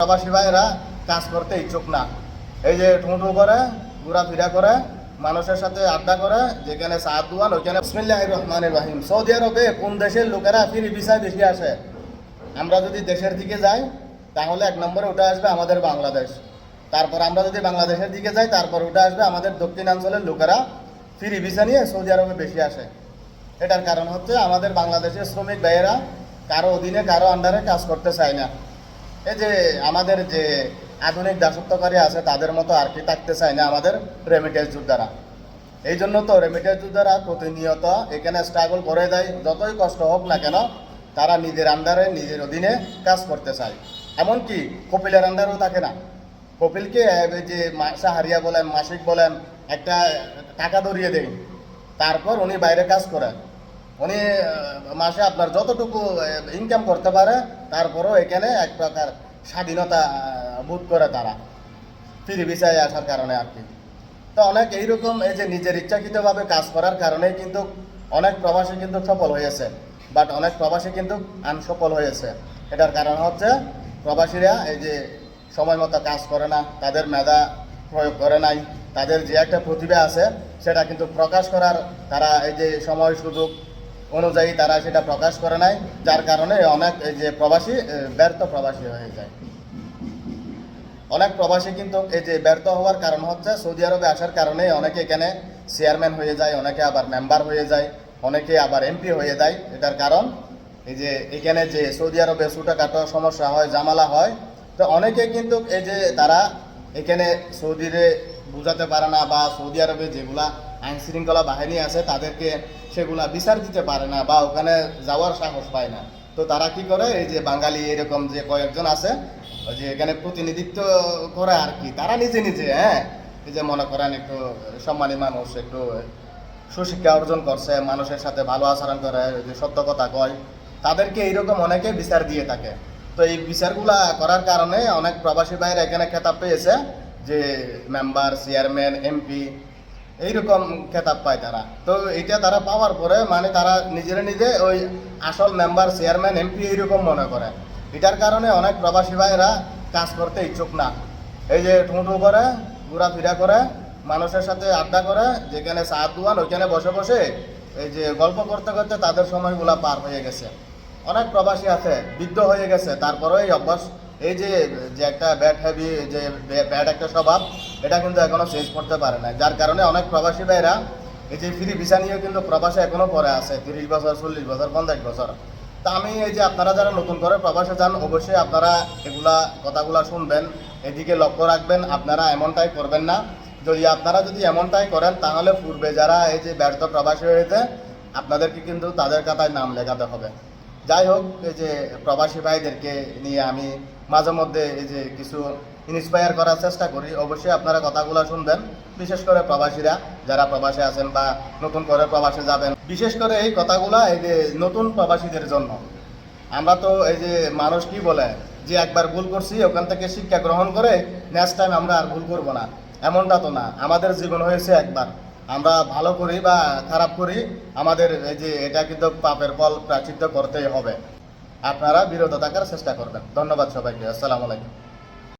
প্রবাসী ভাইরা কাজ করতে ইচ্ছুক না। এই যে ঠুঁটু করে ঘোরাফেরা করে মানুষের সাথে আড্ডা করে, যেখানে সাত দোয়ান ওইখানে বিসমিল্লাহির রহমানির রহিম। সৌদি আরবে কোন দেশের লোকেরা ফ্রি ভিসায় বেশি আসে? আমরা যদি দেশের দিকে যাই তাহলে এক নম্বরে উঠে আসবে আমাদের বাংলাদেশ। তারপর আমরা যদি বাংলাদেশের দিকে যাই তারপর উঠে আসবে আমাদের দক্ষিণাঞ্চলের লোকেরা ফ্রি ভিসা নিয়ে সৌদি আরবে বেশি আসে। এটার কারণ হচ্ছে আমাদের বাংলাদেশের শ্রমিক ভাইয়েরা কারো অধীনে কারো আন্ডারে কাজ করতে চায় না। এই যে আমাদের যে আধুনিক দাসত্বকারী আছে তাদের মতো আর কি থাকতে চায় না আমাদের রেমিটেন্স যোদ্ধারা। এই জন্য তো রেমিটেন্স যোদ্ধারা প্রতিনিয়ত এখানে স্ট্রাগল করে দেয়। যতই কষ্ট হোক না কেন তারা নিজের আন্ডারে নিজের অধীনে কাজ করতে চায়। এমনকি কপিলের আন্ডারেও থাকে না। কপিলকে যে সাহারিয়া বলেন মাসিক বলেন একটা টাকা ধরিয়ে দেয়, তারপর উনি বাইরে কাজ করেন। উনি মাসে আপনার যতটুকু ইনকাম করতে পারে তারপরেও এখানে এক প্রকার স্বাধীনতা বোধ করে তারা ফ্রি ভিসায় আসার কারণে আর কি। তো অনেক এইরকম এই যে নিজের ইচ্ছাকৃতভাবে কাজ করার কারণে কিন্তু অনেক প্রবাসী কিন্তু সফল হয়েছে, বাট অনেক প্রবাসী কিন্তু আনসফল হয়েছে। এটার কারণ হচ্ছে প্রবাসীরা এই যে সময় মতো কাজ করে না, তাদের মেধা প্রয়োগ করে নাই, তাদের যে একটা প্রতিভা আছে সেটা কিন্তু প্রকাশ করার তারা এই যে সময় সুযোগ অনুযায়ী তারা সেটা প্রকাশ করে নাই, যার কারণে অনেক এই যে প্রবাসী ব্যর্থ প্রবাসী হয়ে যায়। অনেক প্রবাসী কিন্তু এই যে ব্যর্থ হওয়ার কারণ হচ্ছে সৌদি আরবে আসার কারণে অনেকে এখানে চেয়ারম্যান হয়ে যায়, অনেকে আবার মেম্বার হয়ে যায়, অনেকে আবার এমপি হয়ে যায়। এটার কারণ এই যে এখানে যে সৌদি আরবে ছোটোখাটো সমস্যা হয়, জামালা হয়, তো অনেকে কিন্তু এই যে তারা এখানে সৌদিরে বুঝাতে পারে না, বা সৌদি আরবে যেগুলা আইন শৃঙ্খলা বাহিনী আছে তাদেরকে সেগুলা বিচার দিতে পারে না, বা ওখানে যাওয়ার সাহস পায় না। তো তারা কি করে, এই যে বাঙালি এরকম যে কয়েকজন আছে ওই যে এখানে প্রতিনিধিত্ব করে আর কি, তারা নিজে নিজে এই যে মনে করেন একটু সম্মানী মানুষ, একটু সুশিক্ষা অর্জন করছে, মানুষের সাথে ভালো আচরণ করে, যে সত্য কথা কয়, তাদেরকে এইরকম অনেকে বিচার দিয়ে থাকে। তো এই বিচারগুলা করার কারণে অনেক প্রবাসী ভাইয়ের এখানে খেতাব পেয়েছে যে মেম্বার, চেয়ারম্যান, এমপি এইরকম খেতাব পায় তারা। তো এটা তারা পাওয়ার পরে মানে তারা নিজেরা নিজে ওই আসল মেম্বার, চেয়ারম্যান, এমপি এইরকম মনে করে। এটার কারণে অনেক প্রবাসী ভাইয়েরা কাজ করতে ইচ্ছুক না। এই যে ঠুঁটু করে ঘোরাফেরা করে মানুষের সাথে আড্ডা করে, যেখানে সাত দোয়ান ওইখানে বসে বসে এই যে গল্প করতে করতে তাদের সময়গুলা পার হয়ে গেছে। অনেক প্রবাসী আছে বৃদ্ধ হয়ে গেছে, তারপরেও এই অভ্যাস, এই যে একটা ব্যাড হ্যাবি, যে ব্যাড একটা স্বভাব, এটা কিন্তু এখনো চেঞ্জ করতে পারে না। যার কারণে অনেক প্রবাসী ভাইরা এই যে ফ্রি ভিসা নিয়েও কিন্তু প্রবাসে এখনো পরে আছে 30 বছর, 40 বছর, 50 বছর। তা আমি এই যে আপনারা যারা নতুন করে প্রবাসে যান অবশ্যই আপনারা এগুলা কথাগুলা শুনবেন, এদিকে লক্ষ্য রাখবেন, আপনারা এমনটাই করবেন না। আপনারা যদি এমনটাই করেন তাহলে পূর্বে যারা এই যে ব্যর্থ প্রবাসী হয়েছে আপনাদেরকে কিন্তু তাদের খাতায় নাম লেখাতে হবে। যাই হোক, এই যে প্রবাসী ভাইদেরকে নিয়ে আমি মাঝে মধ্যে এই যে কিছু ইন্সপায়ার করার চেষ্টা করি। অবশ্যই আপনারা কথাগুলো শুনবেন, বিশেষ করে প্রবাসীরা যারা প্রবাসে আছেন বা নতুন করে প্রবাসে যাবেন, বিশেষ করে এই কথাগুলো এই যে নতুন প্রবাসীদের জন্য। আমরা তো এই যে মানুষ কি বলে যে একবার ভুল করছি ওখান থেকে শিক্ষা গ্রহণ করে নেক্সট টাইম আমরা আর ভুল করব না, এমনটা তো না। আমাদের জীবন হয়েছে একবার, আমরা ভালো করি বা খারাপ করি, আমাদের এই যে এটা কিন্তু পাপের ফল প্রায়শ্চিত্ত করতেই হবে। আপনারা বিরত থাকার চেষ্টা করবেন। ধন্যবাদ সবাইকে। আসসালামু আলাইকুম।